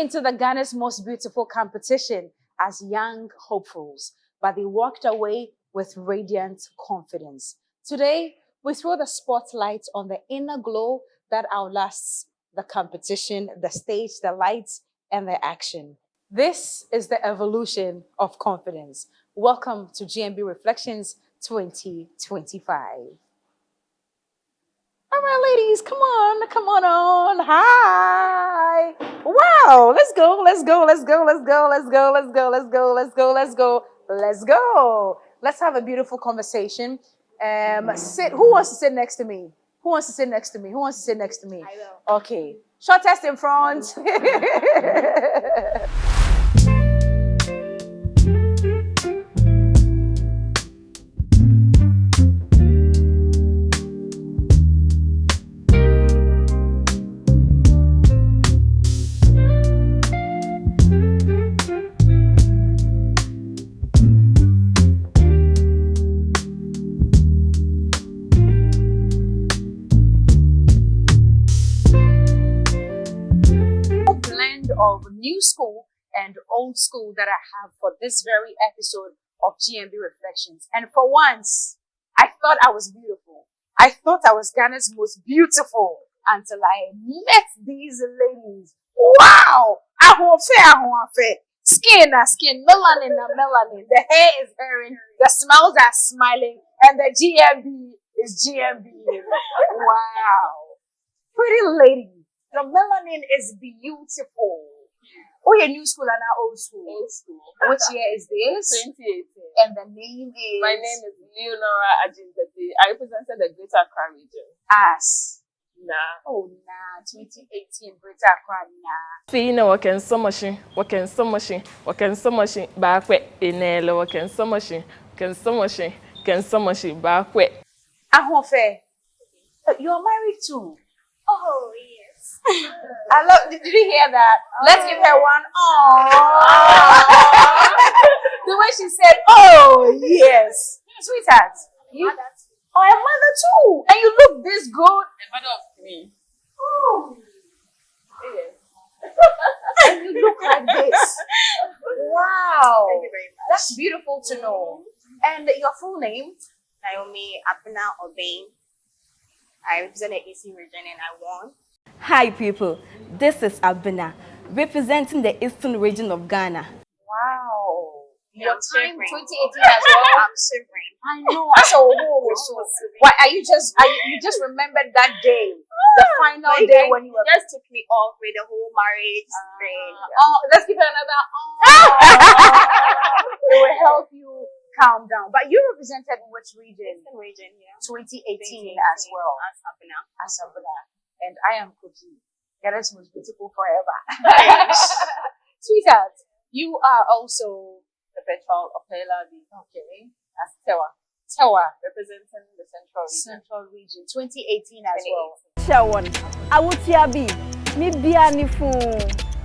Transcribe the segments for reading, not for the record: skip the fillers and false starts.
into the Ghana's most beautiful competition as young hopefuls, but they walked away with radiant confidence. Today, we throw the spotlight on the inner glow that outlasts the competition, the stage, the lights, and the action. This is the evolution of confidence. Welcome to GMB Reflections 2025. All right, ladies, come on. Hi. Wow, let's go. Let's have a beautiful conversation. Sit. Who wants to sit next to me? I will. Okay. Short test in front. Of new school and old school that I have for this very episode of GMB Reflections. And for once, I thought I was beautiful. I thought I was Ghana's most beautiful until I met these ladies. Wow! Skin, melanin. The hair is hairing, the smiles are smiling, and the GMB is GMB. Wow! Pretty lady. The melanin is beautiful. Oh, your new school and our old school. Old school. Which year is this? 2018. And the name is? My name is Leonora Ajinzade. I represented the Greater Accra region. As? Nah. Oh, nah. 2018 Greater Accra, nah. See, you know, working so much, back way, in Ella, working so much, back way. Ahofe, you're married too. Oh, yes. I love, did you hear that? Let's give her one. Aww. The way she said, oh, yes. Sweetheart. You are a mother too. And you look this good. A mother of three. Oh. Yes. And you look like this. Wow. Thank you very much. That's beautiful to know. And your full name? Naomi Apina Obeng. I represent the Eastern region and I won. Hi people, this is Abena, representing the Eastern region of Ghana. Wow. Yeah, Your I'm time shivering. 2018 as well. I'm shivering. I know. So why are you just remembered that day? The final Like, day when you were just took me off with the whole marriage thing. Oh, let's give her another. It will help you calm down. But you represented which region? Eastern region, yeah. 2018 as well. As Apina. Asabra. And I am Cookie. Ghana's most beautiful forever. Sweetheart, you are also The petrol of Peladi. okay. As Tewa. Representing the Central Central region, region. 2018 as well. Shawan, I will be me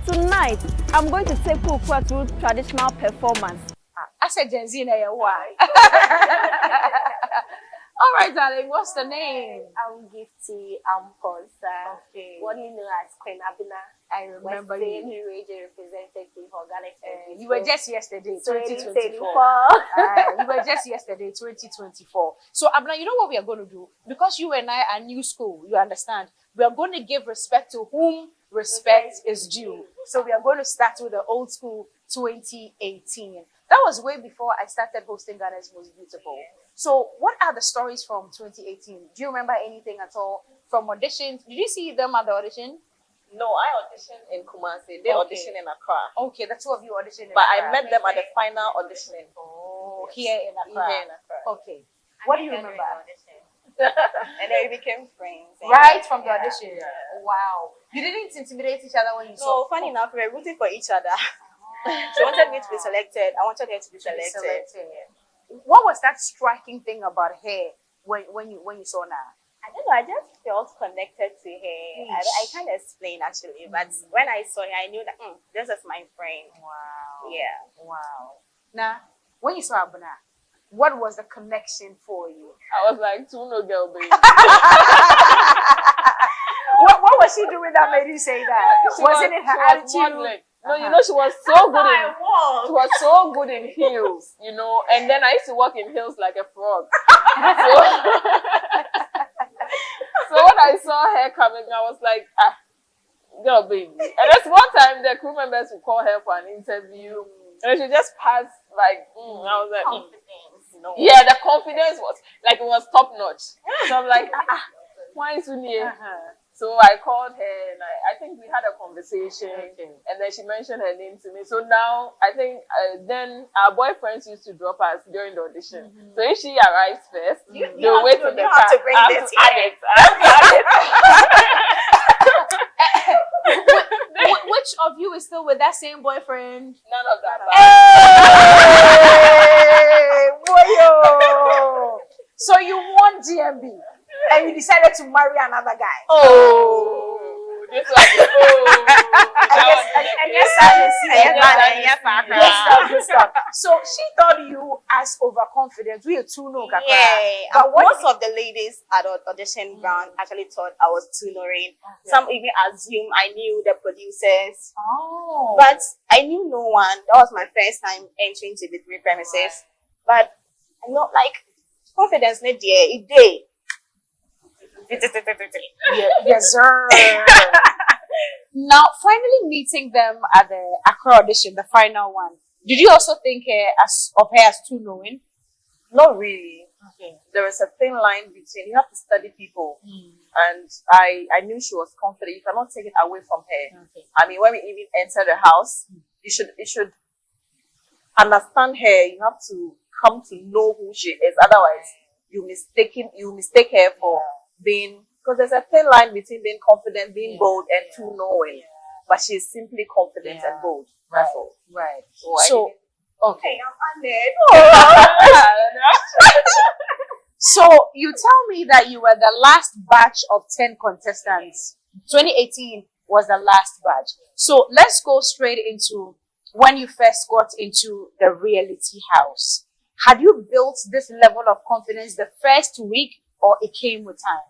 Tonight, I'm going to take Kukwa through traditional performance. I said Gen Z, why? All right, darling. What's the name? I'm Gifty. I'm Consa. Okay. What do you know as Queen Abina? I remember you. Western region representative for Ghana. You were just yesterday, 2024. 2024. You were just yesterday, 2024. So, Abna, you know what we are going to do? Because you and I are new school, you understand? We are going to give respect to whom respect is due. So, we are going to start with the old school 2018. That was way before I started hosting Ghana's Most Beautiful. So, what are the stories from 2018? Do you remember anything at all from auditions? Did you see them at the audition? No, I auditioned in Kumasi. They auditioned in Accra. Okay, the two of you auditioned in But Accra. I met them at the final auditioning. Oh, here in Accra. Here in Accra. Okay. What do you remember? And then we became friends. Right from the audition. Yeah. Wow. You didn't intimidate each other when you saw. So funny enough, we were rooting for each other. She wanted me to be selected. I wanted her to be selected. What was that striking thing about her when you saw her? I don't know. I just felt connected to her. I can't explain actually, but when I saw her, I knew that this is my friend. Wow. Yeah. Wow. Now, when you saw Abuna, what was the connection for you? I was like, no girl, baby. What was she doing that made you say that? She Wasn't it her was attitude? modeling. No, you know, she was so good in heels, you know, and then I used to walk in heels like a frog. So when I saw her coming, I was like, girl, baby. And that's one time the crew members would call her for an interview, and she just passed like, I was like, confidence. No. Yeah, the confidence was like, it was top notch. So I'm like, why is Unie? So I called her and I think we had a conversation, and then she mentioned her name to me. So now I think then our boyfriends used to drop us during the audition. So if she arrives first, they'll wait for the car. To bring this Which of you is still with that same boyfriend? None of that. Hey, boyo. So you won GMB and you decided to marry another guy. This was good stuff. So she thought you as overconfident. We are too no. But most of the ladies at the audition round actually thought I was tutoring. Some even assumed I knew the producers. But I knew no one. That was my first time entering TV3 premises. But I'm not like confidence. It day. Yes, sir. Now, finally meeting them at the Accra audition, the final one. Did you also think of her as too knowing? Not really. Okay. There is a thin line between, you have to study people. And I knew she was confident. You cannot take it away from her. Okay. I mean, when we even enter the house, you should understand her. You have to come to know who she is. Otherwise, you mistake her for being, because there's a thin line between being confident, being bold, and too knowing. But she's simply confident and bold. That's all. Right. So okay. I'm So you tell me that you were the last batch of 10 contestants. 2018 was the last batch. So let's go straight into when you first got into the reality house. Had you built this level of confidence the first week, or it came with time?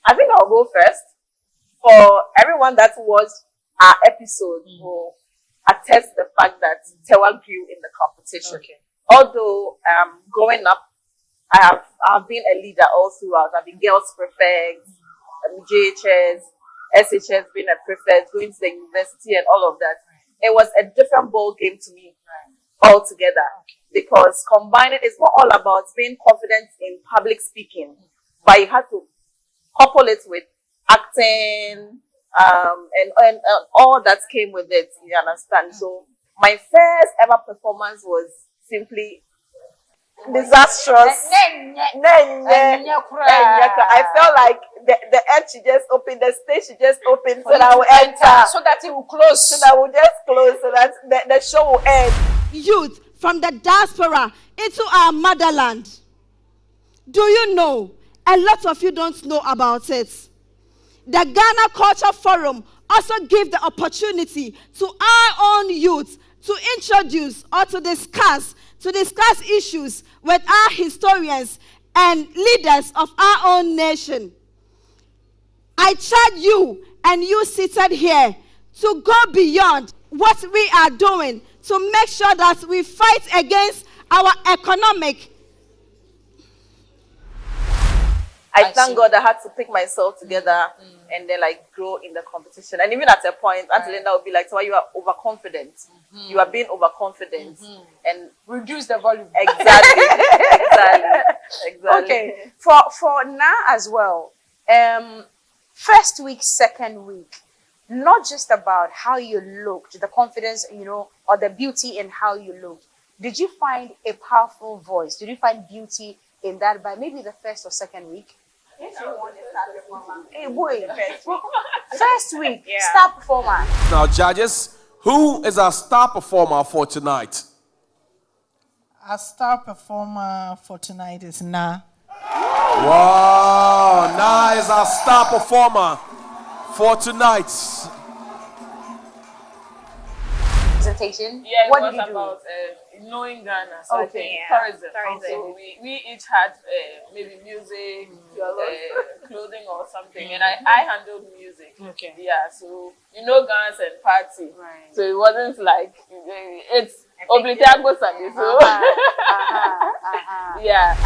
I think I'll go first. For everyone that watched our episode will attest the fact that Tewa grew in the competition. Okay. Although growing up, I've been a leader all throughout. I've been girls prefect, JHS, SHS, being a prefect, going to the university and all of that. It was a different ball game to me altogether, because combining is not all about being confident in public speaking, but you have to couple it with acting and all that came with it. You understand? So my first ever performance was simply disastrous. I felt like the edge she just opened, the stage she just opened, so that I will enter, so that it will close, so that I will just close, so that the show will end. Youth from the diaspora into our motherland. Do you know? A lot of you don't know about it. The Ghana Culture Forum also gave the opportunity to our own youth to introduce or to discuss issues with our historians and leaders of our own nation. I charge you and you seated here to go beyond what we are doing to make sure that we fight against our economic. I thank God I had to pick myself together and then like grow in the competition. And even at a point, Auntie Linda would be like, so you are overconfident. You are being overconfident. And reduce the volume. Exactly. Okay. For now as well, first week, second week, not just about how you looked, the confidence, or the beauty in how you looked. Did you find a powerful voice? Did you find beauty in that by maybe the first or second week? Hey boy, first week, star performer. Now, judges, who is our star performer for tonight? Our star performer for tonight is Na. Wow, Na is our star performer for tonight. presentation? Yeah, What it did was you do? about knowing Ghana. So I think yeah. tourism. Tourism. So we each had maybe music, clothing or something, and I handled music. Okay. Yeah, so dance and party. Right. So it wasn't like it's obliteago Sunday. So yeah.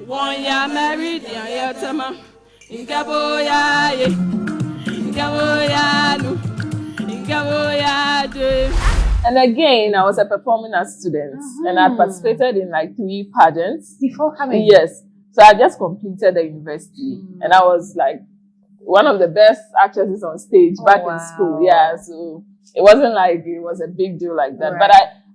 One ya married, ya tama. Ingabo ya do. And again, I was a performing arts student, and I participated in like 3 pageants Before coming? Yes. So I just completed the university, and I was like one of the best actresses on stage back in school. Yeah. So it wasn't like it was a big deal like that. Right. But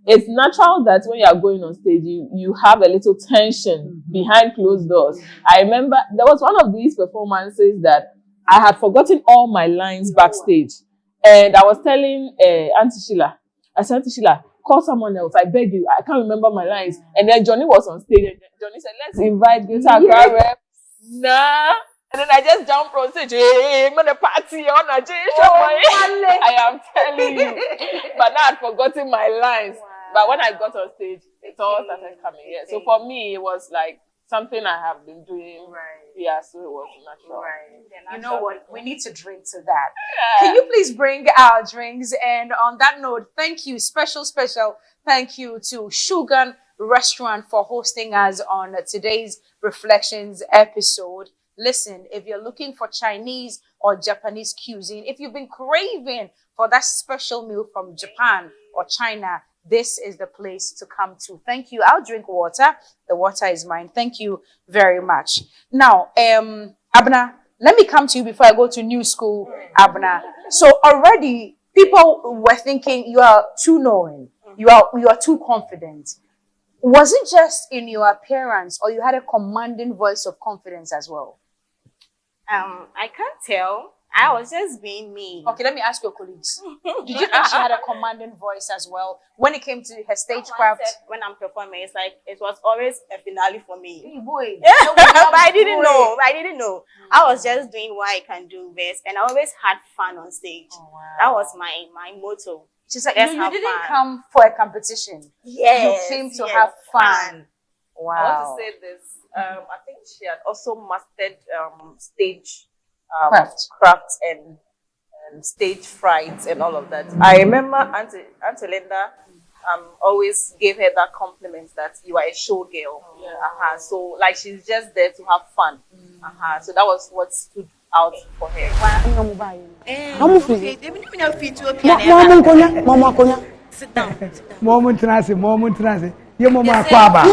it's natural that when you are going on stage, you have a little tension behind closed doors. I remember there was one of these performances that I had forgotten all my lines backstage, and I was telling Auntie Sheila, I said, Auntie Sheila, call someone else. I beg you. I can't remember my lines. And then Johnny was on stage, and Johnny said, let's invite Greater Accra rep. Nah. And then I just jumped on stage. Hey, I'm gonna party on a I am telling you. But now I'd forgotten my lines. Wow. But when I got on stage, it all started coming. Yeah. So for me, it was like something I have been doing. Right. Yeah, so it was natural. Right. You know what? We need to drink to that. Yeah. Can you please bring our drinks? And on that note, thank you. Special thank you to Shugan Restaurant for hosting us on today's Reflections episode. Listen, if you're looking for Chinese or Japanese cuisine, if you've been craving for that special meal from Japan or China, this is the place to come to. Thank you. I'll drink water. The water is mine. Thank you very much. Now, Abna, let me come to you before I go to new school, Abna. So already people were thinking you are too knowing. You are too confident. Was it just in your appearance, or you had a commanding voice of confidence as well? I can't tell. I was just being me. Okay, let me ask your colleagues. Did you think she had a commanding voice as well when it came to her stagecraft? When I'm performing, it's like it was always a finale for me. Hey, boy. But I didn't know. I was just doing what I can do best, and I always had fun on stage. Oh, wow. That was my motto. She's like, you didn't come for a competition. Yes, you came to have fun. Wow. I want to say this. I think she had also mastered stage craft and stage fright and all of that. I remember Auntie Linda always gave her that compliment that you are a show girl. So like she's just there to have fun. So that was what stood out for her. Sit down. Your mama kwaba.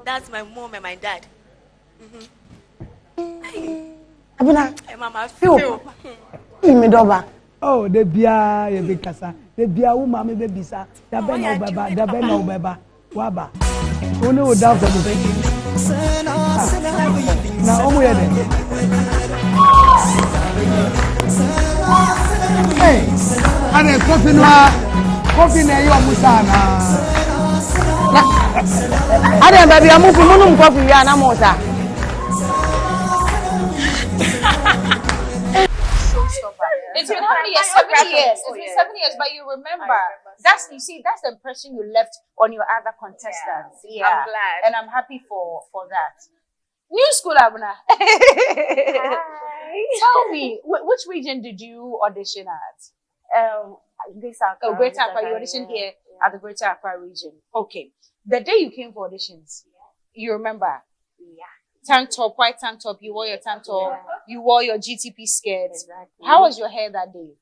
That's my mom and my dad. Hey, mama, feel. Oh, the bia, you be kasa. The bia, woman, me be bisa. The ben no beba. Waba. Who know down for the baby? Now, I'm with it. Hey, and a coffee na you musana. I don't baby, I'm moving coffee, ya na mosa. It's been how many years? 7 years. It's been 7 years, but you remember. That's the impression you left on your other contestants. Yeah. I'm glad. And I'm happy for that. New school, Abuna. Tell me, which region did you audition at? Greater Accra. Greater Accra. You auditioned here at the Greater Accra region. Okay. The day you came for auditions, you remember? Yeah. tank top, white tank top. You wore your tank top. Yeah. You wore your GTP skirts. Exactly. How was your hair that day?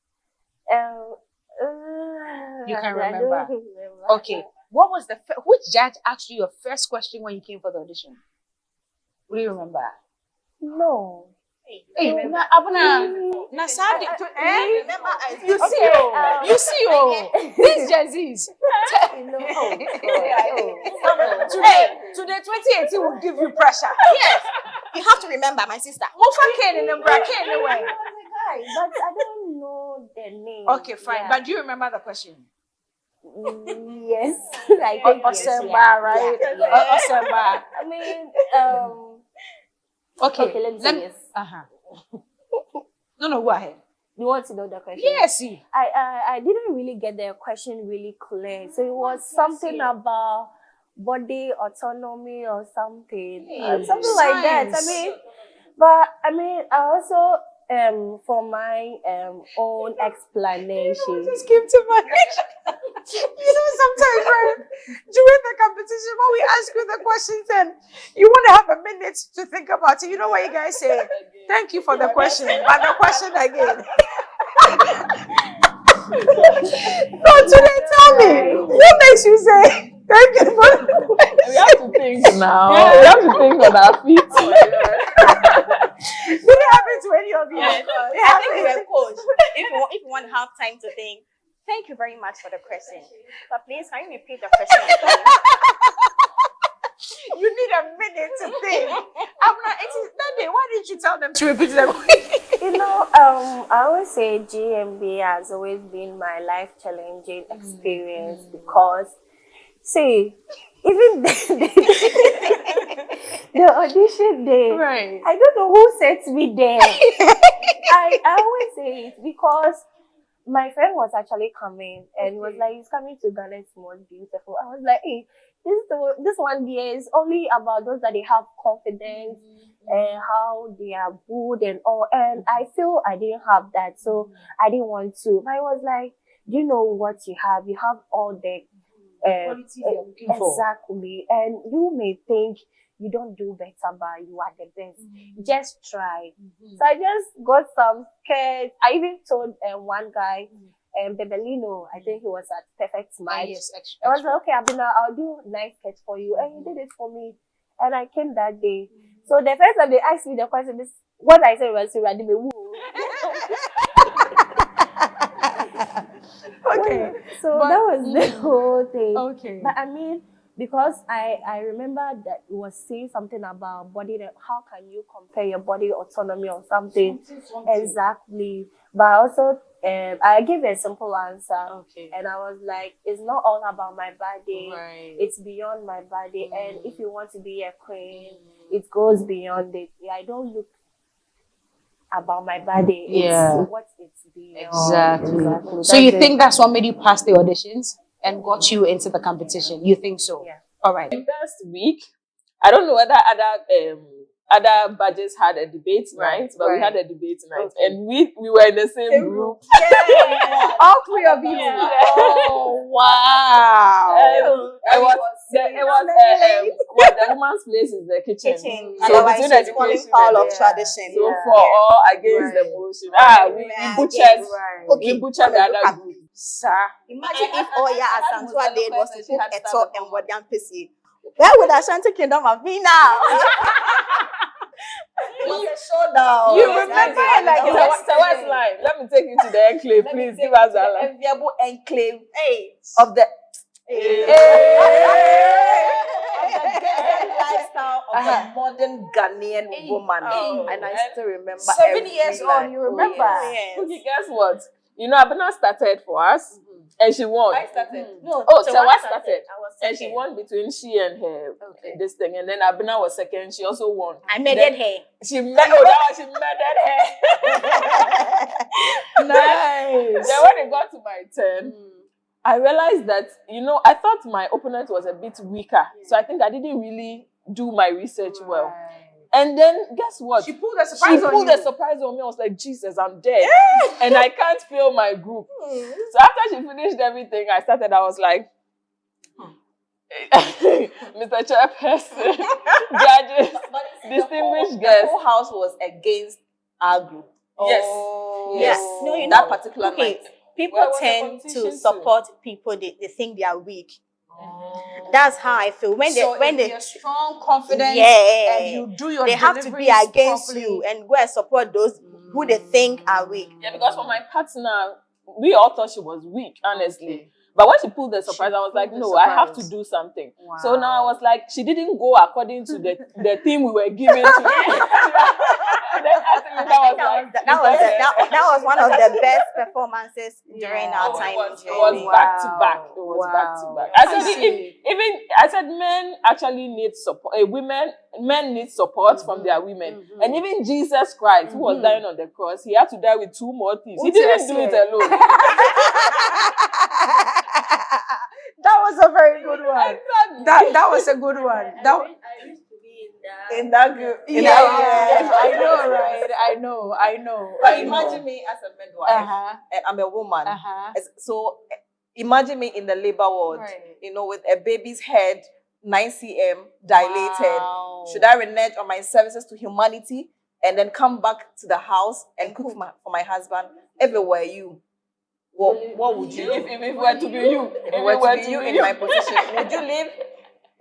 You can I remember. don't remember. Okay. What was which judge asked you your first question when you came for the audition? Do you remember? No. Hey, Abuna, Nasabi. You see, you see, these jerseys. Today, 2018 will give you pressure. Yes, you have to remember, my sister. But I don't know the name. Okay, fine. Yeah. But do you remember the question? Yes, I think yes. Osemba, right? Yeah. Osemba. I mean, Okay, let me say yes. No, go ahead. You want to know the question? Yes. I didn't really get the question really clear. So it was something about body autonomy or something. Something like that. I also for my own explanation. Just give to my sometimes right, during the competition when we ask you the questions and you want to have a minute to think about it, you know what you guys say? Thank you for the question, but the question again. No, today tell me, what makes you say thank you for the question? We have to think now. We have to think on our feet. Did it happen to any of you? Yeah, I think we were coached. If you want to have time to think, thank you very much for the question. But please, can you repeat the question again? You need a minute to think. That day, why didn't you tell them to repeat the question? I always say GMB has always been my life challenging experience because, see, even the audition day, right? I don't know who sent me there. I always say it because my friend was actually coming and was like, he's coming to Ghana, it's most beautiful. I was like, hey, this one year is only about those that they have confidence and how they are good and all. And I feel I didn't have that, so I didn't want to. But I was like, you know what you have? You have all the exactly, and you may think you don't do better, but you are the best. Just try. So I just got some skirts. I even told one guy, Bebelino, I think he was at Perfect Smile. Yes, I was like, okay, I'll do nice sketch for you, and he did it for me. And I came that day. So the first time they asked me the question, what I said was, okay. So that was the whole thing. Okay. But I mean, because I remember that it was saying something about body, how can you compare your body autonomy or something? Exactly. But also, I gave a simple answer. Okay. And I was like, it's not all about my body. Right. It's beyond my body. And if you want to be a queen, it goes beyond it. I don't look about my body. Yeah. It's what it's beyond. Exactly. So you think that's what made you pass the auditions and got you into the competition? You think so? Yeah. All right. First week, I don't know whether other badges had a debate night, but we had a debate night, and we were in the same group. Yeah. All three of you. Yeah. Oh wow! It was the woman's place is the kitchen. So Otherwise, between it's falling education foul and of tradition. so for all against the motion. We butchered the other group. Sir, Imagine if Oya Asantwa did was to put a top and what young PC. Where would Ashanti Kingdom have been now? It was a showdown. You remember like the West line. Let me take you to the enclave, please. Give us that line. Enviable enclave of the lifestyle of a modern Ghanaian woman. And I still remember 7 years on, you remember? Yes. Okay, guess what? You know, Abena started for us, and she won. I started. No, Tewa started. I was And she won between she and her this thing, and then Abena was second. She also won. I murdered her. She murdered her. nice. Then when it got to my turn, I realized that, you know, I thought my opponent was a bit weaker, so I think I didn't really do my research well. And then guess what? She pulled a surprise on you. a surprise on me. I was like, Jesus, I'm dead. And I can't feel my group. So after she finished everything, I was like, Mr. Chairperson, judges, distinguished guests. The whole house was against our group. Yes. Yes. No, you That know, particular okay, night. people Well, it was a tend competition to too. support people they think they are weak. That's how I feel. When you're strong, confident, yeah, and you do your they have to be deliveries against properly. you and go and support those who they think are weak. Yeah, because for my partner, we all thought she was weak, honestly. But when she pulled the surprise, I was like, no, I have to do something. Wow. So now I was like, she didn't go according to the theme we were given to her. Then I think That was one of the best performances during our time. It was back to back. It was back to back. I said, men actually need support. Men need support from their women. And even Jesus Christ, who was dying on the cross, he had to die with 2 more thieves. He didn't do it alone. That was a very good one. That was a good one. In that group. Yeah. I know, right? I know. But imagine me as a midwife, and I'm a woman. So imagine me in the labor ward, with a baby's head, 9 cm dilated. Wow. Should I renege on my services to humanity and then come back to the house and cook for my husband? If it were you, what would you do? If it were to be you, if it were to be you in my position, would you leave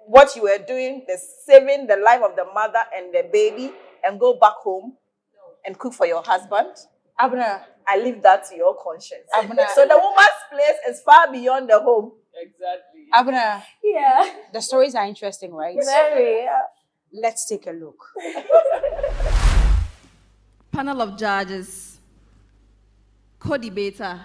what you were doing, saving the life of the mother and the baby, and go back home and cook for your husband? Abner, I leave that to your conscience. Abner. So the woman's place is far beyond the home. Exactly. Abner. Yeah. The stories are interesting, right? Very. Let's take a look. Panel of judges, co-debater,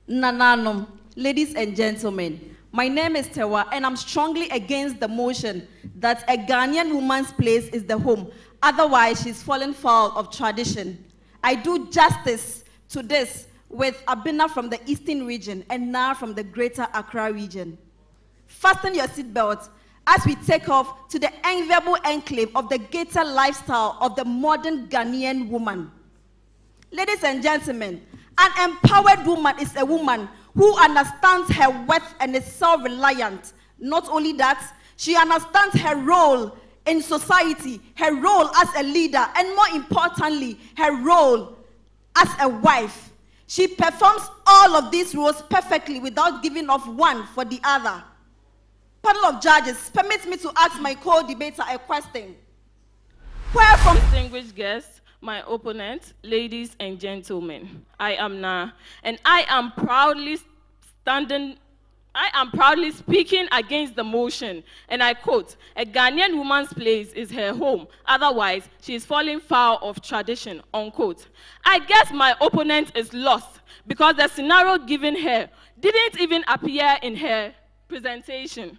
Nananom, ladies and gentlemen, my name is Tewa, and I'm strongly against the motion that a Ghanaian woman's place is the home. Otherwise, she's fallen foul of tradition. I do justice to this with Abina from the Eastern region and Nar from the Greater Accra region. Fasten your seatbelt as we take off to the enviable enclave of the gated lifestyle of the modern Ghanaian woman. Ladies and gentlemen, an empowered woman is a woman who understands her worth and is self-reliant. Not only that, she understands her role in society, her role as a leader, and more importantly, her role as a wife. She performs all of these roles perfectly without giving off one for the other. Panel of judges, permit me to ask my co-debater a question. Where from? Distinguished guests, my opponent, ladies and gentlemen, I am Na, and I am proudly speaking against the motion, and I quote, "A Ghanaian woman's place is her home, otherwise she is falling foul of tradition," unquote. I guess my opponent is lost because the scenario given her didn't even appear in her presentation.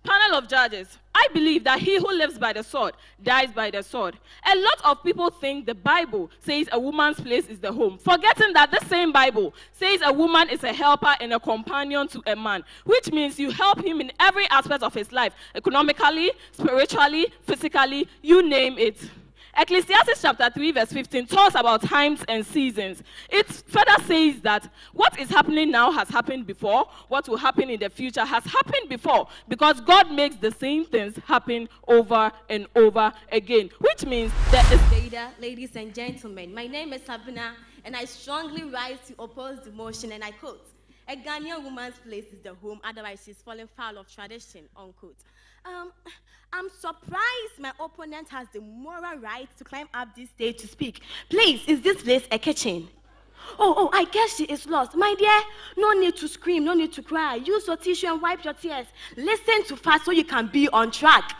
Panel of judges, I believe that he who lives by the sword dies by the sword. A lot of people think the Bible says a woman's place is the home, forgetting that the same Bible says a woman is a helper and a companion to a man, which means you help him in every aspect of his life, economically, spiritually, physically, you name it. Ecclesiastes chapter 3 verse 15 talks about times and seasons. It further says that what is happening now has happened before, what will happen in the future has happened before, because God makes the same things happen over and over again, which means there is... Ladies and gentlemen, my name is Sabina, and I strongly rise to oppose the motion, and I quote, "A Ghanaian woman's place is the home, otherwise she's falling foul of tradition," unquote. I'm surprised my opponent has the moral right to climb up this stage to speak. Please, is this place a kitchen? Oh, I guess she is lost. My dear, no need to scream, no need to cry. Use your tissue and wipe your tears. Listen to fast so you can be on track.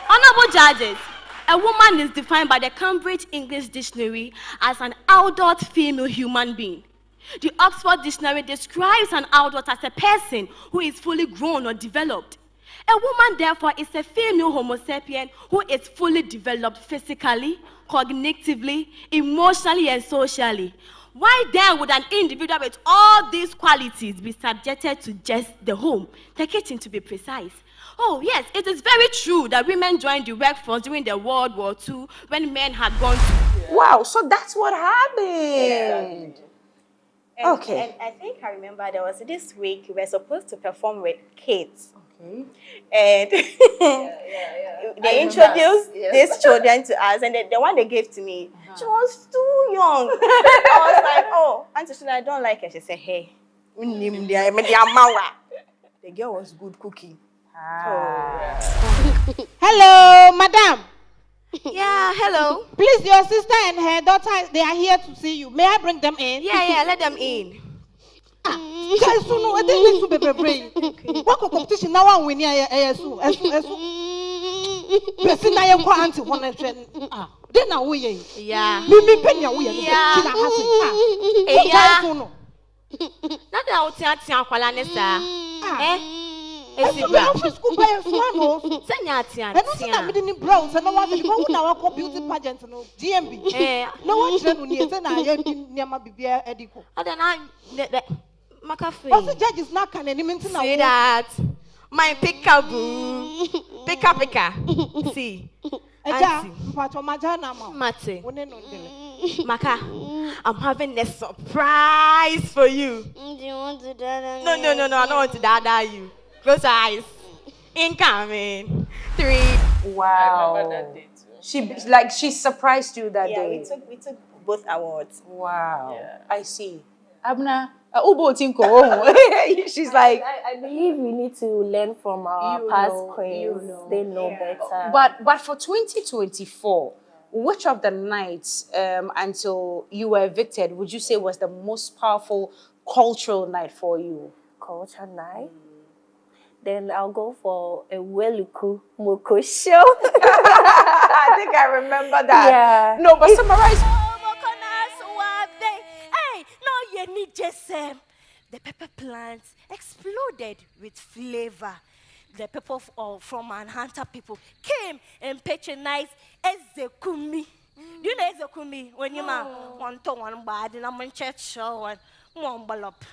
Honorable judges, a woman is defined by the Cambridge English Dictionary as an adult female human being. The Oxford Dictionary describes an adult as a person who is fully grown or developed. A woman, therefore, is a female Homo sapien who is fully developed physically, cognitively, emotionally, and socially. Why then would an individual with all these qualities be subjected to just the home, the kitchen to be precise? Oh, yes, it is very true that women joined the workforce during the World War II when men had gone to... Wow, so that's what happened. And I think I remember there was this week we were supposed to perform with kids. Okay. And they introduced these children to us, and the one they gave to me, she was too young. I was like, oh, Auntie Shula, I don't like her. She said, hey, the girl was good cooking. Hello, madam. Yeah, hello. Please, your sister and her daughter, they are here to see you. May I bring them in? Yeah, let them in. Guys, so no, I think we should be what competition now? I'm winning. Person I am quite anti one and then now we Yeah. Me penya we Yeah. Yeah. Not out here, Tianqualanessa. Eh? It's a school by a swan. Senyatia. I don't think I'm in Browns and no one will now beauty pageant no GMB. No one said near near my BBA Edico. I don't know. Also, judge is not can any mention say that. My peekaboo. Pika. See. Mate. Maka, I'm having a surprise for you. Do you want to dada? No, I don't want to dada you. Close your eyes. Incoming. 3. Wow. I remember that day too. She surprised you that day. We took both awards. Wow. Yeah. I see. Abna, she's like, I believe we need to learn from our past queens. They know better. But for 2024, which of the nights until you were evicted would you say was the most powerful cultural night for you? Culture night? Then I'll go for a Weluku Moko show. I think I remember that. Yeah. No, but summarize. The pepper plants exploded with flavor. The people from Manhattan people came and patronized Ezekumi. Do you know Ezekumi? When you want to one bad and I'm in church show and one ballop.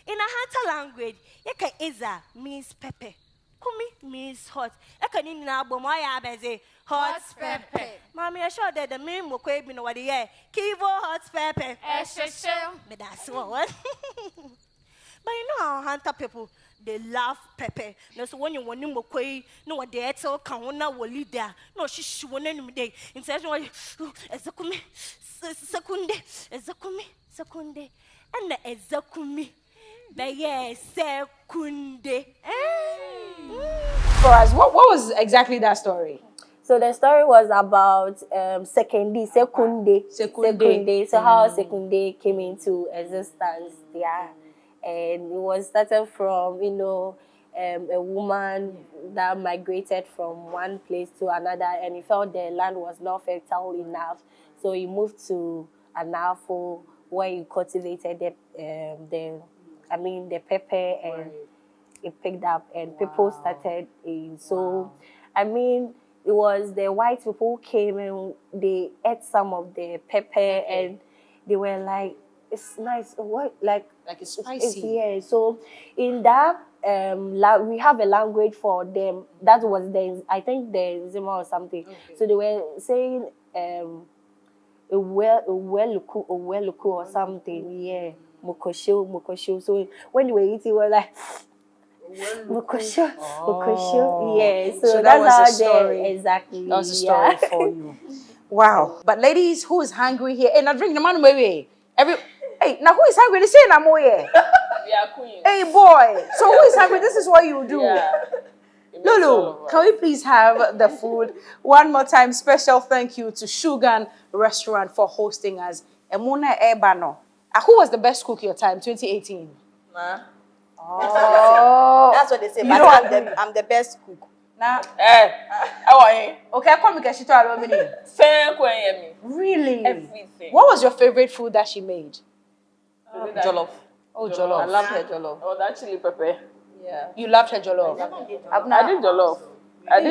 In a Hanta language, Eka Eza means pepper. Kumi means hot. Eka in album, I say hot pepper. Mommy, I sure that the name will quake me over the air. Kivo hot pepper. But that's what. But you know how Hunter people, they love pepper. No, so when you want to no what they tell Kawana will lead there. No, she won't any day. Instead of Ezekumi, Secunde, and the Ezekumi. Secunde. For us, what was exactly that story? So the story was about Secunde. So how Secunde came into existence, yeah. And it was started from, a woman that migrated from one place to another, and he felt the land was not fertile enough. So he moved to Anafo, where he cultivated the pepper, and it picked up, and people started. It was the white people who came and they ate some of the pepper, and they were like, it's nice. What like it's spicy? So in that we have a language for them. That was I think the Zima or something. Okay. So they were saying Uweluku or something. Yeah, mokosho. So when they were eating, we were like mokosho. Yeah. So that was that's a story. Exactly. That was a story for you. Wow. But ladies, who is hungry here? Hey, now drink the man away. Hey, now who is hungry? They say I'm here. We are queens. Hey, boy. So who is hungry? This is what you do. Yeah. Lulu, can we please have the food? One more time, special thank you to Shugan Restaurant for hosting us. Emuna Ebano. Who was the best cook your time, 2018? Nah. Oh. That's what they say. You But know I'm the best cook. Nah. Okay, I come and she told me. Really? Everything. What was your favorite food that she made? Jollof. Oh, jollof. I love her jollof. Oh, that chili pepper. Yeah. You loved her jollof? I did jollof. I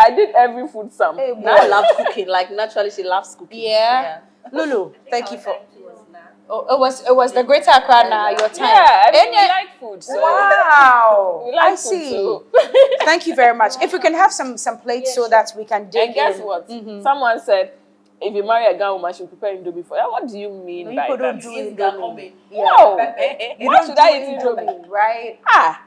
did every food some. Hey, now I love cooking. Like naturally, she loves cooking. Yeah. Lulu, thank you for. Oh, it was the Greater Accra now, your time. Yeah, we like food. So. Wow. We like I food, see. So. Thank you very much. If we can have some plates so that we can dig And guess in. what? Someone said, if you marry a Ghana woman, she'll prepare Indomie for you. What do you mean by People don't that? do Indomie. No. You Why don't should do I eat Indomie, right?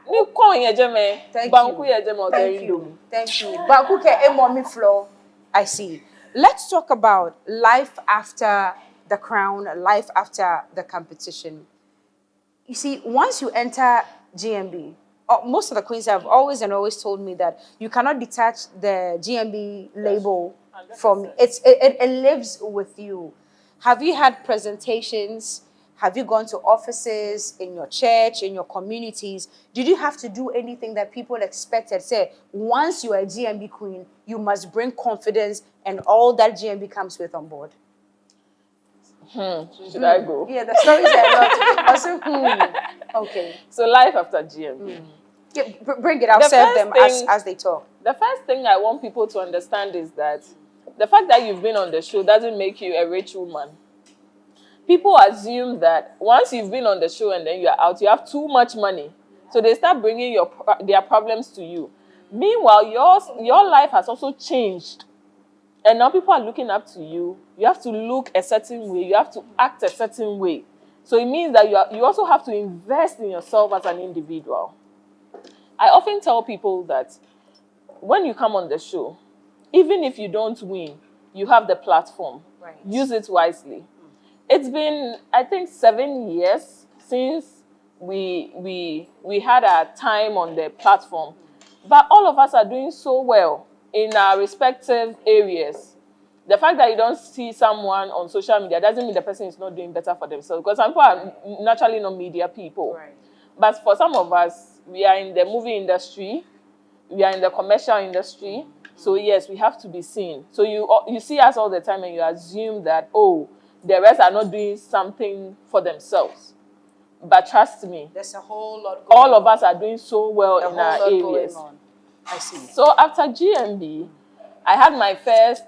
You call in Jeme. Thank Banku you. ye Jeme Thank Indomie. you. Thank you. Bakuke mommy floor. I see. Let's talk about life after the crown, life after the competition. You see, once you enter GMB, most of the queens have always told me that you cannot detach the GMB label from it. It lives with you. Have you had presentations? Have you gone to offices in your church, in your communities? Did you have to do anything that people expected? Say, once you are a GMB queen, you must bring confidence and all that GMB comes with on board. Should I go? Yeah, the stories are a lot. Okay. So life after GMB. Yeah, bring it. I'll serve them as they talk. The first thing I want people to understand is that the fact that you've been on the show doesn't make you a rich woman. People assume that once you've been on the show and then you're out, you have too much money. So they start bringing their problems to you. Meanwhile, your life has also changed. And now people are looking up to you. You have to look a certain way. You have to act a certain way. So it means that you also have to invest in yourself as an individual. I often tell people that when you come on the show, even if you don't win, you have the platform. Right. Use it wisely. It's been, I think, 7 years since we had our time on the platform. But all of us are doing so well in our respective areas. The fact that you don't see someone on social media doesn't mean the person is not doing better for themselves. Because some people are naturally not media people. Right. But for some of us, we are in the movie industry. We are in the commercial industry. So yes, we have to be seen. So you see us all the time and you assume that, oh, the rest are not doing something for themselves. But trust me, there's a whole lot going all of us are doing so well in our areas. I see. So after GMB, I had my first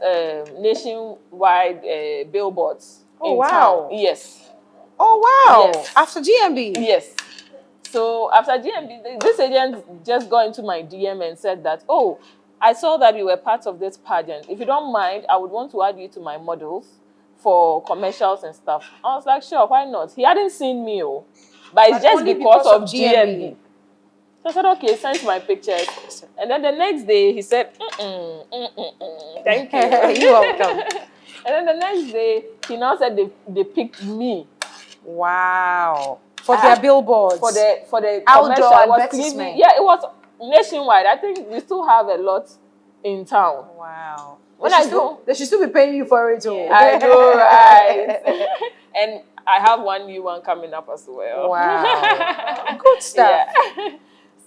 nationwide billboards in town. Yes. Oh, wow. Yes. After GMB? Yes. So after GMB, this agent just got into my DM and said that, oh, I saw that you were part of this pageant. If you don't mind, I would want to add you to my models for commercials and stuff. I was like, sure, why not? He hadn't seen me, but it's just because of GMB. So I said, okay, send my pictures. And then the next day, he said, thank you. You're welcome. And then the next day, he now said they picked me. Wow. For their billboards. For the outdoor commercial. advertisement. Yeah, it was nationwide. I think we still have a lot in town. Wow. They should still be paying you for it too. I know, right? And I have one new one coming up as well. Wow. Good stuff. Yeah.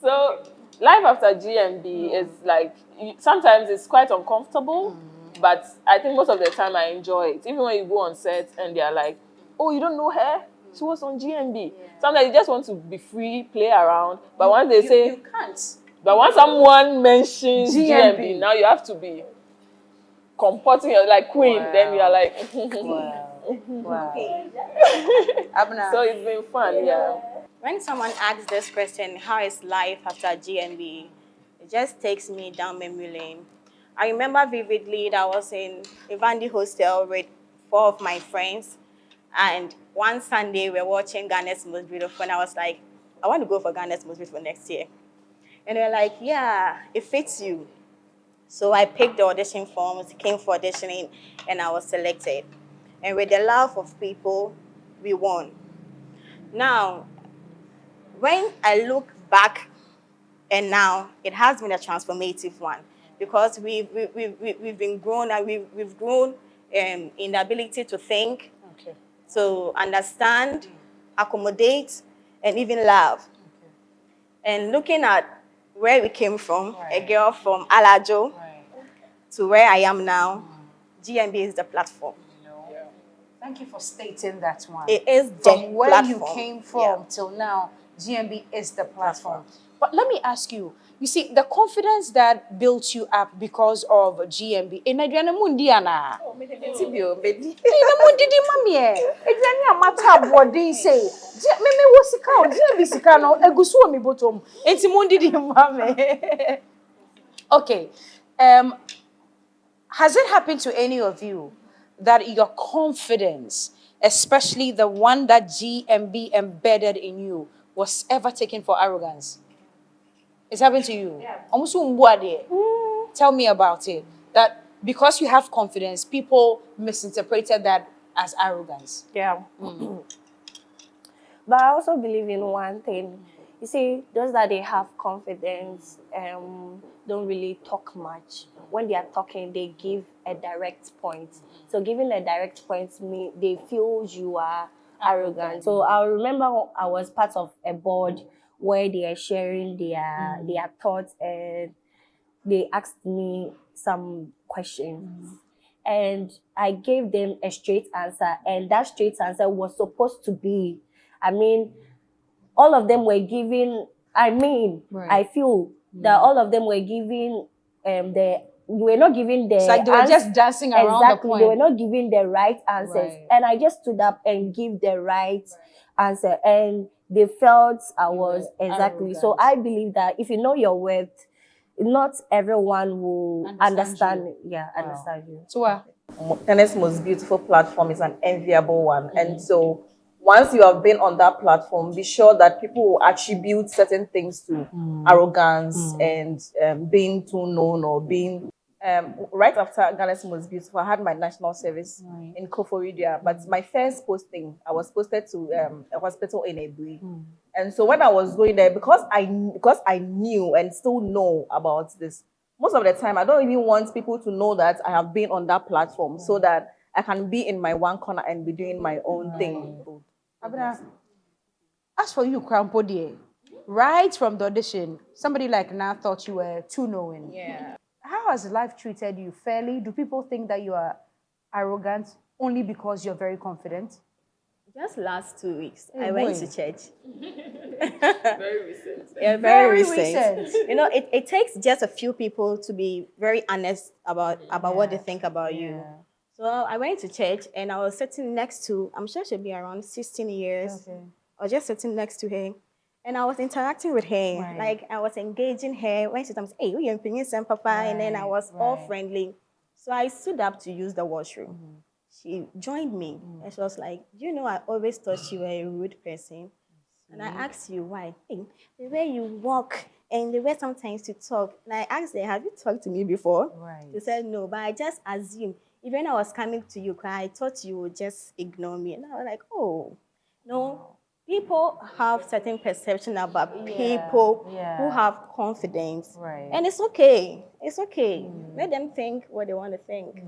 So life after GMB is like, sometimes it's quite uncomfortable, but I think most of the time I enjoy it. Even when you go on set and they're like, oh, you don't know her? She was on GMB. Yeah. Sometimes you just want to be free, play around, but once they say... You can't. But once someone mentions GMB, now you have to be comporting like queen, then you're like... Wow. So it's been fun, yeah. When someone asks this question, how is life after GMB? It just takes me down memory lane. I remember vividly that I was in Ivandi Hostel with 4 of my friends. And one Sunday, we were watching Ghana's Most Beautiful. And I was like, I want to go for Ghana's Most Beautiful next year. And they were like, yeah, it fits you. So I picked the audition forms, came for auditioning, and I was selected. And with the love of people, we won. Now, when I look back and now, it has been a transformative one because we've been grown and we've grown in the ability to think, to understand, accommodate, and even love. And looking at where we came from, a girl from Alajo, to where I am now, GMB is the platform. Thank you for stating that one. It is the from where platform. You came from till now, GMB is the platform. But let me ask you, you see, the confidence that built you up because of GMB. Okay. Has it happened to any of you that your confidence, especially the one that GMB embedded in you, was ever taken for arrogance? It's happened to you? Yeah. Tell me about it. That because you have confidence, people misinterpreted that as arrogance. Yeah. But I also believe in one thing. You see, those that they have confidence don't really talk much. When they are talking, they give a direct point. So giving a direct point means they feel you are arrogant. So I remember I was part of a board where they are sharing their thoughts, and they asked me some questions. And I gave them a straight answer, and that straight answer was supposed to be, all of them were giving, I feel that all of them were giving you were not giving the It's like they were just dancing around the point. They were not giving the right answers. Right. And I just stood up and gave the right answer. And they felt I was arrogant. So I believe that if you know your worth, not everyone will understand you. So Ghana's most beautiful platform is an enviable one. And so once you have been on that platform, be sure that people will attribute certain things to arrogance and being too known or being... right after Ghana's Most Beautiful, I had my national service in Koforidia. But my first posting, I was posted to a hospital in Ebui. And so when I was going there, because I knew and still know about this, most of the time, I don't even want people to know that I have been on that platform so that I can be in my one corner and be doing my own thing. Abena, as for you, Krampodi, right from the audition, somebody like Na thought you were too knowing. Yeah. How has life treated you fairly? Do people think that you are arrogant only because you're very confident? Just last 2 weeks, I went to church. Very recent. Yeah, very recent. You know, it takes just a few people to be very honest about what they think about you. So I went to church and I was sitting next to, I'm sure she'll be around 16 years. Okay. I was just sitting next to her. And I was interacting with her. Right. Like, I was engaging her. When she said, hey, you're opinion, Papa. And then I was all friendly. So I stood up to use the washroom. She joined me. And she was like, you know, I always thought you were a rude person. And I asked you why. Hey, the way you walk and the way sometimes you talk. And I asked her, have you talked to me before? Right. She said, no, but I just assumed. Even when I was coming to you, I thought you would just ignore me. And I was like, oh, no. Wow. People have certain perception about people who have confidence. Right. And it's okay. It's okay. Let them think what they want to think.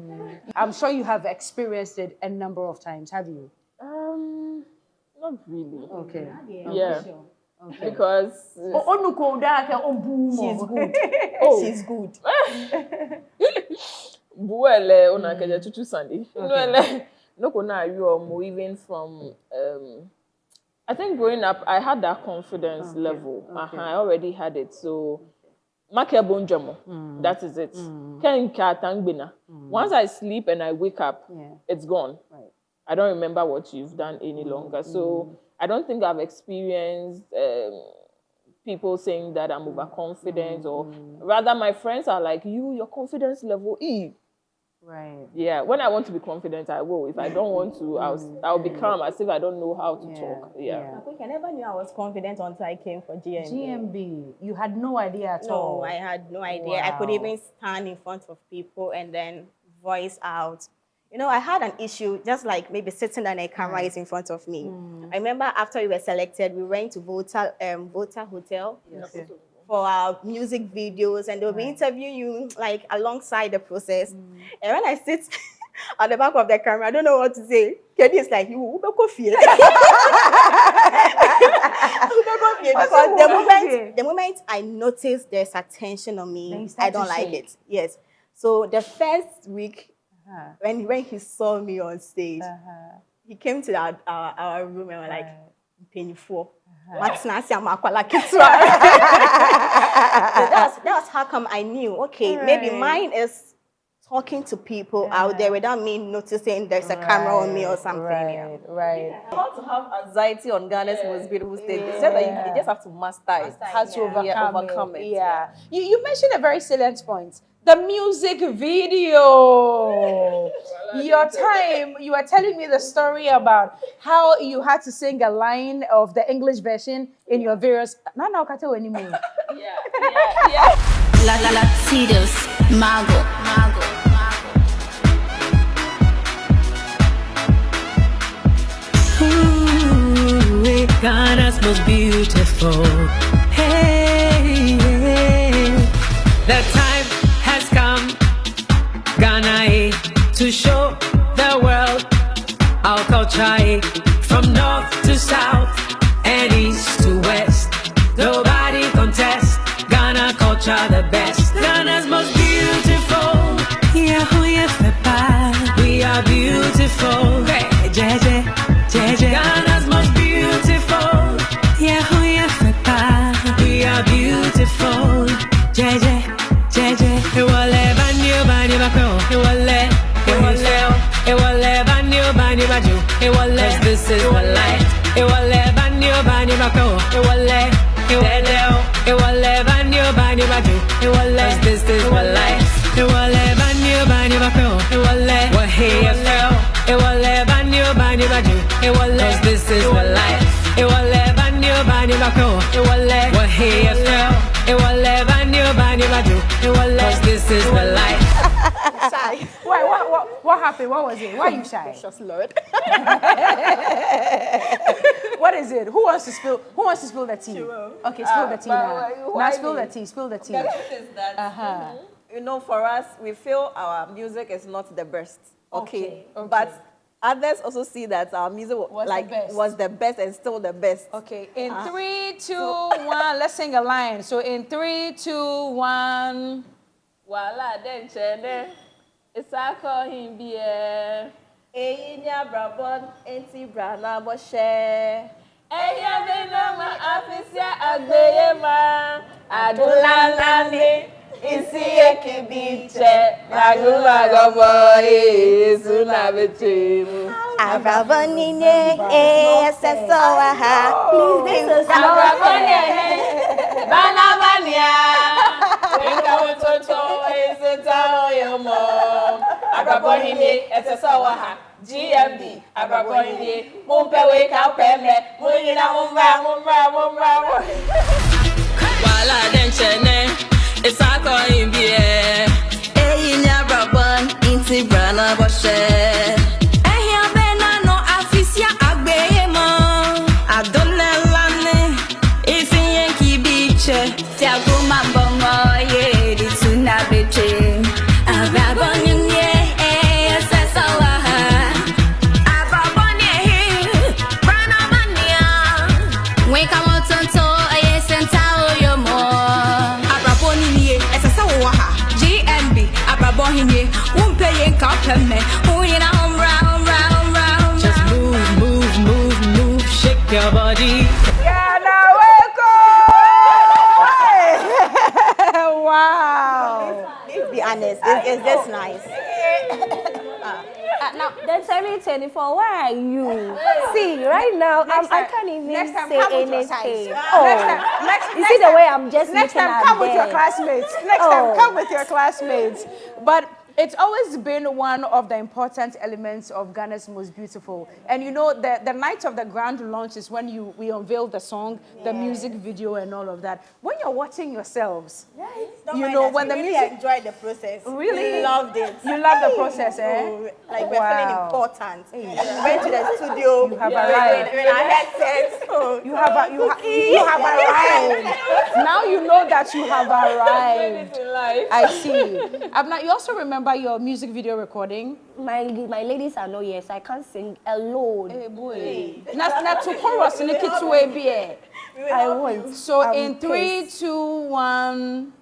I'm sure you have experienced it a number of times, have you? Not really. Okay. Yeah. Okay. Because she's good. She's good. Buele ona keje tutu Sunday. No kona you even from I think growing up I had that confidence level. I already had it. So that is it. Once I sleep and I wake up, it's gone. Right. I don't remember what you've done any longer. So I don't think I've experienced people saying that I'm overconfident or rather my friends are like, your confidence level E. Right. Yeah. When I want to be confident, I will. If I don't want to, I'll be calm as if I don't know how to talk. Yeah. I think I never knew I was confident until I came for GMB. GMB. You had no idea at all? No, I had no idea. Wow. I could even stand in front of people and then voice out. You know, I had an issue, just like maybe sitting and a camera is in front of me. I remember after we were selected, we went to Volta Hotel. Yes. For our music videos, and they'll be interviewing you like alongside the process. And when I sit at the back of the camera, I don't know what to say. Kenny is like, you because the moment I notice there's attention on me, I don't like it. Yes. So the first week, when he saw me on stage, he came to our room and was like, painful. So that was how come I knew, okay, maybe mine is talking to people out there without me noticing there's a camera on me or something. Right. How to have anxiety on Ghana's most beautiful stage. It's just that you just have to master it. How to overcome it. Yeah. You mentioned a very salient point. The music video. Your time, you were telling me the story about how you had to sing a line of the English version in your various. No, can't tell anymore. Yeah. Latidos, Mago. Ooh, Ghana's most beautiful. Hey, the time has come, Ghana, to show the world our culture, from north to south and east to west. Nobody contests Ghana culture the best. Ghana's most beautiful. Yeah, we are beautiful. Jeje. Ghana's most beautiful. Yeah, we are beautiful. Jeje. Ewale banyo bani bako. Ewale banyo bani baju. Ewale, 'cause this is my life. Ewale banyo bani bako. Ewale banyo bani baju. Ewale, 'cause this is my life. Ewale banyo bani bako. Ewale wahefel. Ewale banyo bani baju. Ewale, 'cause this is my life. Ewale banyo bani bako. Ewale wahefel. Ewale banyo bani baju. Ewale, 'cause this is my life. Shy. What happened? What was it? Why are you shy? Just Lord. What is it? Who wants to spill the tea? Okay, spill the tea now. Now spill the tea. The truth is that, for us, we feel our music is not the best. Okay. But others also see that our music was the best and still the best. Okay. In 3, 2, 1, let's sing a line. So in 3, 2, 1. Wala den chene. Isa ko himbie. Eyinya brabon enti brana boshe. Eya benama afisia agbeyema. Adulalani isi ekibiche. Maguma gobo suna betemu. Abrabonine sesoaha. Please, this is Abrabonine. Banabania. Wenga utoto iseta oyomo. Abrabonine sesoaha. GMB, Abrabonine. Mumpe weka peme. Munyina mumba. Wala denchene. Isako imbie. Eyinya brabon inti brana boshe. Ehia bena no afisia agbeyemo. Adonelane ifinye kibiche. Tiaguma bongo ye di tunabeche. Abrabonye sesawaha. Abrabonye brana mania. Weka motonto senta oyomo. GMB, Abrabohine, Wumpe Yanka Peme, Unina round. Just move, shake your body. Yeah, now wow. Let's be honest, it's just nice. Now, then tell me, 24, where are you? See, right now, I can't even say anything. You see the way I'm just next looking time, at come with your them. classmates. Next time, come with your classmates. But it's always been one of the important elements of Ghana's Most Beautiful. And the night of the grand launch is when we unveil the song, the music video, and all of that. When you're watching yourselves, when the music. I enjoyed the process. Really? We loved it. You love the process, eh? Like we're feeling important. Went to the studio. You have arrived. With our headsets. You have arrived. Now you know that you have arrived. I see. Abna, you also remember your music video recording? My ladies are no yes. I can't sing alone. Hey boy. Not to chorus in the kids way be. I won't. So in 3, 2, 1.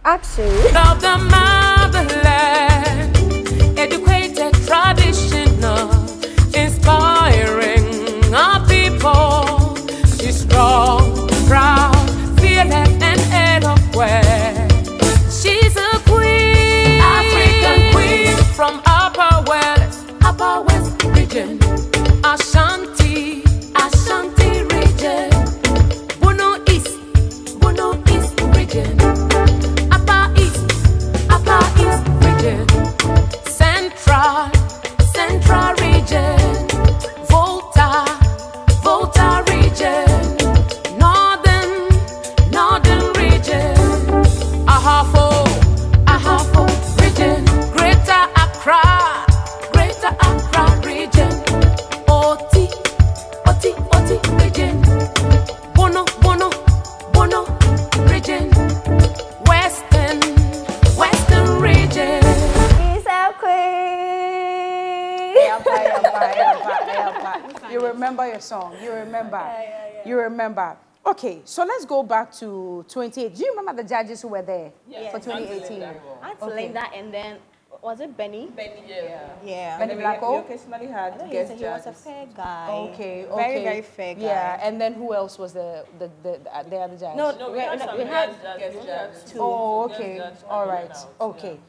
Action. Of the motherland, educated, traditional, inspiring our people. She's strong, proud, fearless, and eloquent. She's a queen. Africa. remember your song. You remember. You remember. Okay, so let's go back to 28. Do you remember the judges who were there for 2018? Aunt Linda, and then was it Benny? Benny, Yeah. Benny We Blacko? occasionally had He guest was a judges. fair guy. Okay. Very, very fair guy. Yeah, and then who else was the other judge? No, we had guest judges. Oh, okay. All right. Okay.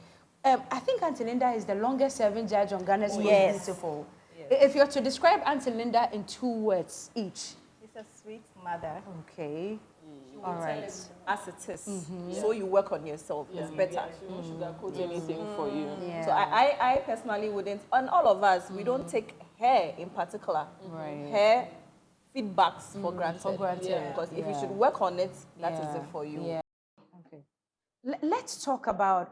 I think Auntie Linda is the longest serving judge on Ghana's Most Beautiful. If you're to describe Auntie Linda in 2 words each. She's a sweet mother. Okay. All right. As it is. So you work on yourself. It's better. She won't sugarcoat anything for you. Yeah. So I personally wouldn't, and all of us, we don't take hair in particular. Hair feedbacks for granted. Because if you should work on it, that is it for you. Yeah. Okay. Let's talk about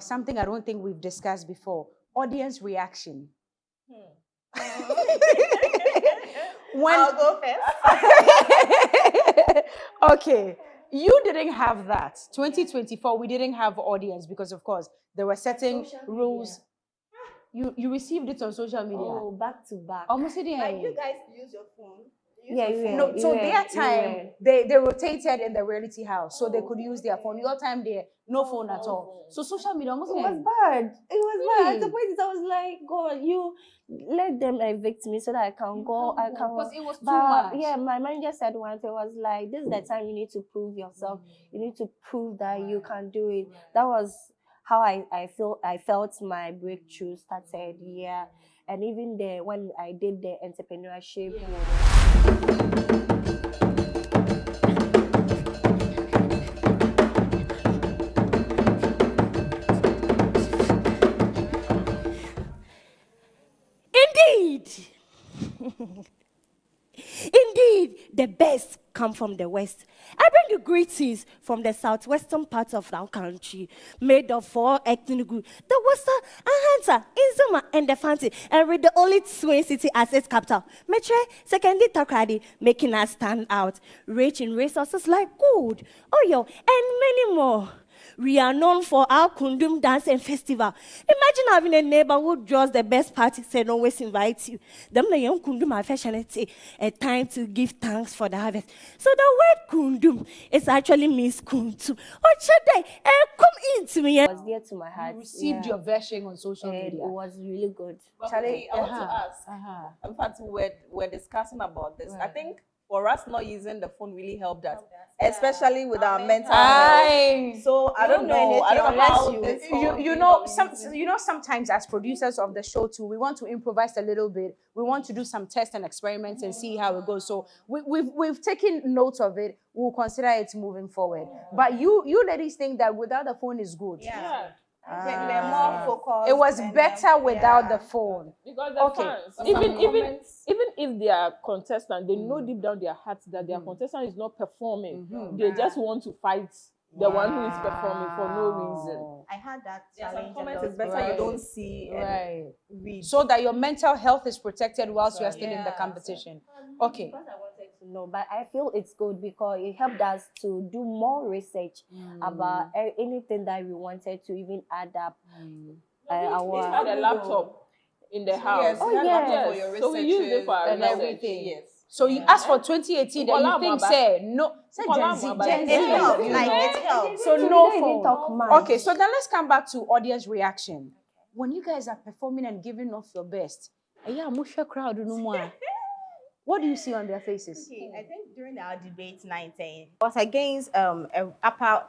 something I don't think we've discussed before. Audience reaction. I'll go first. Okay. You didn't have that. 2024, we didn't have audience because, of course, there were certain rules. You received it on social media. Oh, back to back. Almost Like you guys use your phone. No, so their time, they rotated in the reality house, so they could use their phone. Your time there, no phone at all. So social media almost It was bad. It was bad. At the point I was like, God, you let them evict me so that I can go. I can. Because it was too much. Yeah, my manager said once, it was like, this is the time you need to prove yourself. You need to prove that you can do it. That was how I felt my breakthrough started. Yeah. And even there, when I did the entrepreneurship. Indeed. Indeed, the best come from the west. I bring you greetings from the southwestern part of our country, made of 4 ethnic groups: the Western, Ahanta, Inzuma, and the Fanti, and with the only twin city as its capital, Metre, secondly Takradi, making us stand out, rich in resources like gold, oil, and many more. We are known for our Kundum dance and festival. Imagine having a neighbor who draws the best parties and always invites you. Them the young Kundum affectionate, a time to give thanks for the harvest. So the word Kundum is actually means Kuntu. Or should I come into me? It was dear to my heart. You received your version on social media. It was really good. Okay, I want to ask. In fact, we're discussing about this. I think for us, not using the phone really helped us, especially with our mental health. So I don't know how this sometimes as producers of the show too, we want to improvise a little bit. We want to do some tests and experiments and see how it goes. So we've taken note of it. We'll consider it moving forward. But you ladies think that without the phone is good. They're more focused. It was better without the phone. Because the fans, even if they are contestants, they know deep down their hearts that their contestant is not performing. They just want to fight the one who is performing for no reason. I had that some challenge. comments is better you don't see read. So that your mental health is protected whilst you are still in the competition. Okay. Because I wanted to know, but I feel it's good because it helped us to do more research about anything that we wanted to even add up. We had a laptop in the house. Yes, for your so we used it for our and research. everything. Yes. So you asked for 2018 and you think, say, no, say Gen Z. It helps. So no phone. Talk much. Okay, so then let's come back to audience reaction. When you guys are performing and giving off your best, crowd, what do you see on their faces? Okay, I think during our debate 19, I was against upper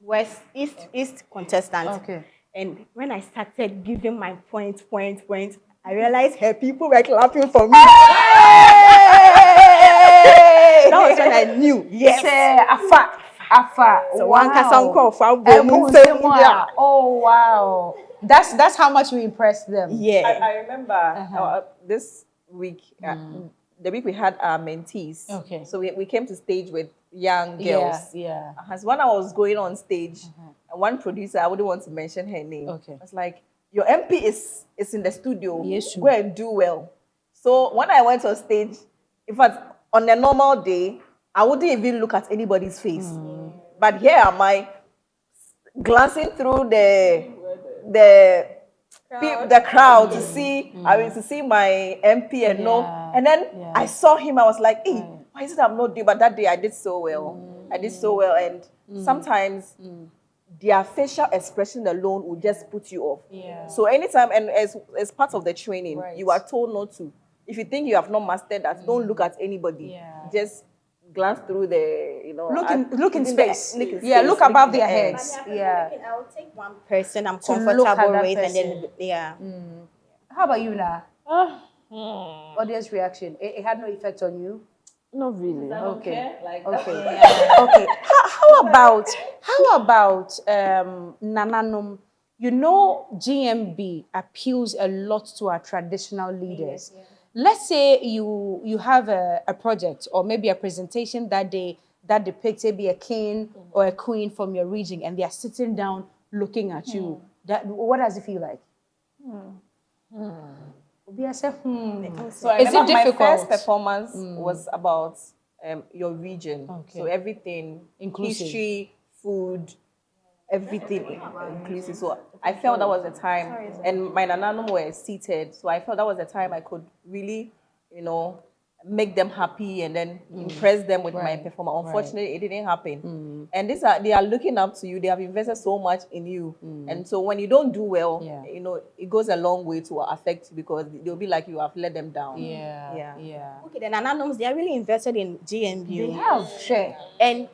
west east contestants. Okay. And when I started giving my point, I realized her people were clapping for me. That was when I knew. Yes. Afa. So one Oh wow. That's how much we impressed them. Yeah. I remember this week, the week we had our mentees. Okay. So we came to stage with young girls. Yeah. As when I was going on stage, one producer, I wouldn't want to mention her name. Okay. I was like, your MP is in the studio. Yes, go and do well. So when I went on stage, in fact, on a normal day, I wouldn't even look at anybody's face. But here am I glancing through the the crowd to see, to see my MP and no. And then I saw him, I was like, hey, why is it I'm not doing? But that day I did so well. I did so well. And sometimes their facial expression alone will just put you off. So anytime, and as part of the training, you are told not to. If you think you have not mastered that, don't look at anybody. Just glance through the, look in space. Look above their heads. I will take one person I'm comfortable with, and then How about you, now? Audience reaction. It had no effect on you. Not really. Okay. Okay. How about Nananum? You know, GMB appeals a lot to our traditional leaders. Let's say you have a project or maybe a presentation that day that depicts maybe a king or a queen from your region, and they are sitting down looking at you. What does it feel like? So I remember my first performance was about your region. So everything, inclusive. History, food, everything inclusive. So I felt that was the time, and my nananum were seated. So I felt that was the time I could really, make them happy and then impress them with my performance. Unfortunately, it didn't happen. And they are looking up to you. They have invested so much in you. And so when you don't do well, it goes a long way to affect you, because they'll be like you have let them down. Okay, the nananums, they are really invested in GMB. They have, sure. And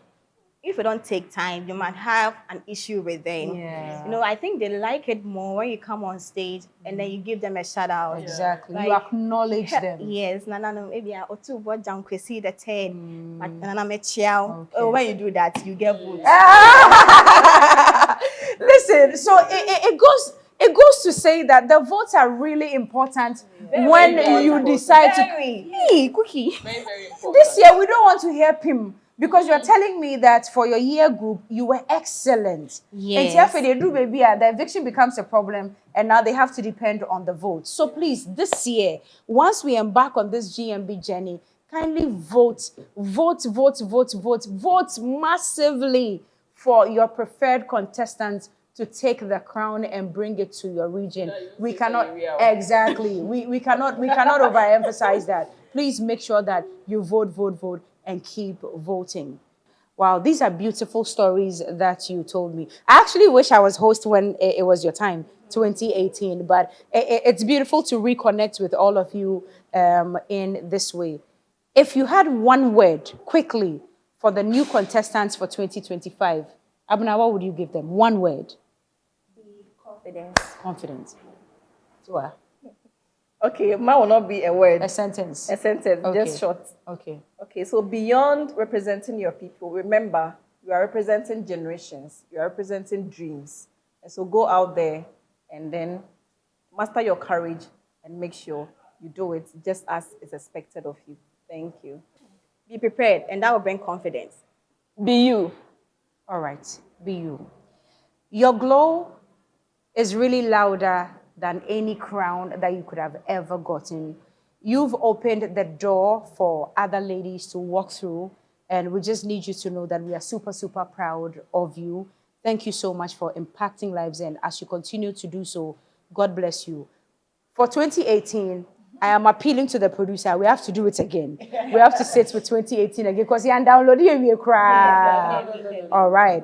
if you don't take time, you might have an issue with them. I think they like it more when you come on stage and then you give them a shout out. Exactly. You acknowledge them. Yes. Maybe I ought to watch down Kwesi the 10. When you do that, you get votes. Listen, so it goes to say that the votes are really important when you decide to. Hey, Cookie. Very, very important. This year we don't want to hear Pim. Because you're telling me that for your year group, you were excellent. Yes. And if they do, baby, the eviction becomes a problem, and now they have to depend on the votes. So please, this year, once we embark on this GMB journey, kindly vote massively for your preferred contestants to take the crown and bring it to your region. We cannot we cannot overemphasize that. Please make sure that you vote, and keep voting. Wow, these are beautiful stories that you told me. I actually wish I was host when it was your time, 2018, but it's beautiful to reconnect with all of you in this way. If you had one word, quickly, for the new contestants for 2025, Abuna, what would you give them? One word. Confidence. So, okay, mine will not be a word. A sentence. Just short. Okay, so beyond representing your people, remember, you are representing generations. You are representing dreams. And so go out there and then master your courage and make sure you do it just as is expected of you. Thank you. Be prepared, and that will bring confidence. Be you. All right, be you. Your glow is really louder than any crown that you could have ever gotten. You've opened the door for other ladies to walk through, and we just need you to know that we are super, super proud of you. Thank you so much for impacting lives, and as you continue to do so, God bless you. For 2018, I am appealing to the producer. We have to do it again. We have to sit with 2018 again, because you're downloading your cry. All right.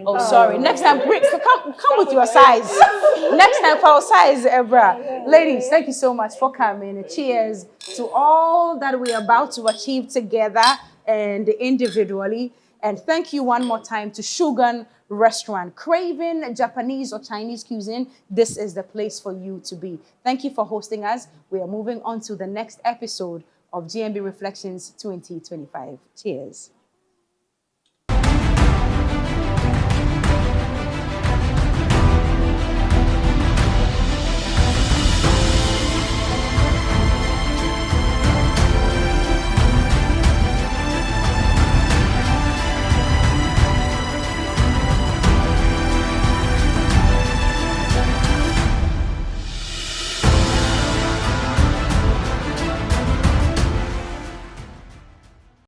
Oh, sorry. Next time, come with your size. Next time for our size, Ebra. Ladies, thank you so much for coming. Cheers to all that we are about to achieve together and individually. And thank you one more time to Shogun Restaurant. Craving Japanese or Chinese cuisine, this is the place for you to be. Thank you for hosting us. We are moving on to the next episode of GMB Reflections 2025. Cheers.